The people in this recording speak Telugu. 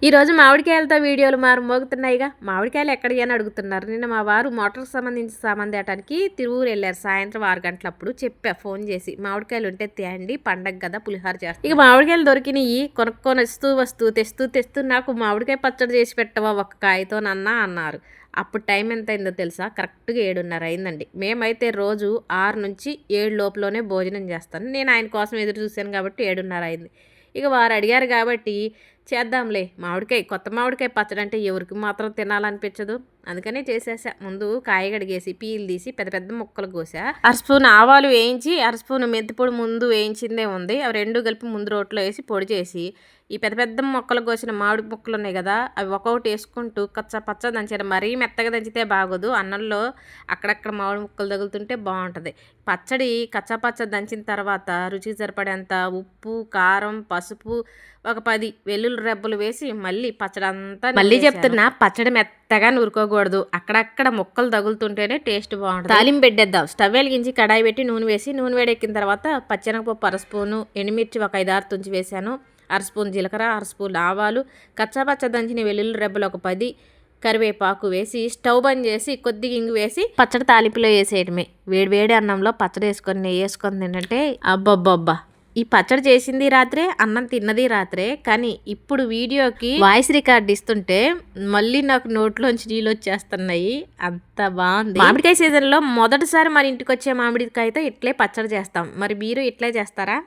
ఈరోజు మామిడికాయలతో వీడియోలు మోగుతున్నాయిగా. మామిడికాయలు ఎక్కడికి అని అడుగుతున్నారు. నిన్న మా వారు మోటార్కి సంబంధించి సామాన్ తేటానికి తిరువూరు వెళ్ళారు. సాయంత్రం 6 గంటలప్పుడు చెప్పా ఫోన్ చేసి, మామిడికాయలు ఉంటే తేండి, పండగ కదా పులిహార చేస్తాను. ఇక మామిడికాయలు దొరికినాయి. కొనుక్కొని తెస్తూ నాకు మామిడికాయ పచ్చడి చేసి పెట్టవా ఒక్క కాయతోనన్నా అన్నారు. అప్పుడు టైం ఎంత అయిందో తెలుసా? కరెక్ట్గా 7:30 అయిందండి. మేమైతే రోజు 6 నుంచి 7 లోపులోనే భోజనం చేస్తాను. నేను ఆయన కోసం ఎదురు చూశాను కాబట్టి 7:30 అయింది. ఇక వారు అడిగారు కాబట్టి చేద్దాంలే. కొత్త మామిడికాయ పచ్చడి అంటే ఎవరికి మాత్రం తినాలనిపించదు. అందుకనే చేసేసా. ముందు కాయ కడిగేసి పీలు తీసి పెద్ద పెద్ద ముక్కలు కోసా. స్పూన్ ఆవాలు వేయించి స్పూన్ మెంతిపొడి ముందు వేయించిందే ఉంది. అవి రెండు కలిపి ముందు రోట్లో వేసి పొడి చేసి ఈ పెద్ద పెద్ద ముక్కలు కోసిన మామిడి ముక్కలు ఉన్నాయి కదా, అవి ఒక్కొక్కటి వేసుకుంటూ పచ్చ దంచాను. మరీ మెత్తగా దంచితే బాగోదు. అన్నంలో అక్కడక్కడ మామిడి ముక్కలు తగులుతుంటే బాగుంటుంది. పచ్చడి పచ్చ దంచిన తర్వాత రుచికి సరిపడేంత ఉప్పు, కారం, పసుపు, ఒక 10 వెల్లుల్లి రెబ్బలు వేసి మళ్ళీ పచ్చడి అంతా మళ్ళీ చెప్తున్నా, పచ్చడి మెత్తగా నూరుకోకూడదు. అక్కడక్కడ ముక్కలు తగులుతుంటేనే టేస్ట్ బాగుంటుంది. తాలింపు పెట్టేద్దాం. స్టవ్ వెలిగించి కడాయి పెట్టి నూనె వేసి, నూనె వేడెక్కిన తర్వాత పచ్చెనగపప్పు 1 స్పూను, ఎండుమిర్చి ఒక 5-6 తుంచి వేసాను, 1 స్పూన్ జీలకర్ర, 1 స్పూన్ ఆవాలు, పచ్చ దంచిన వెల్లుల్లి రెబ్బలు ఒక 10, కరివేపాకు వేసి స్టవ్ బంద్ చేసి కొద్దిగా ఇంగు వేసి పచ్చడి తాలింపులో వేసేయడమే. వేడి అన్నంలో పచ్చడి వేసుకొని నెయ్యి వేసుకొని తింటే అబ్బబ్బబ్బా. ఈ పచ్చడి చేసింది రాత్రే, అన్నం తిన్నది రాత్రే. కానీ ఇప్పుడు వీడియోకి వాయిస్ రికార్డ్ ఇస్తుంటే మళ్ళీ నాకు నోట్లోంచి నీళ్ళు వచ్చేస్తున్నాయి. అంత బాగుంది. మామిడికాయ సీజన్లో మొదటిసారి మన ఇంటికి వచ్చే మామిడికాయతో ఇట్లే పచ్చడి చేస్తాం. మరి మీరు ఇట్లే చేస్తారా?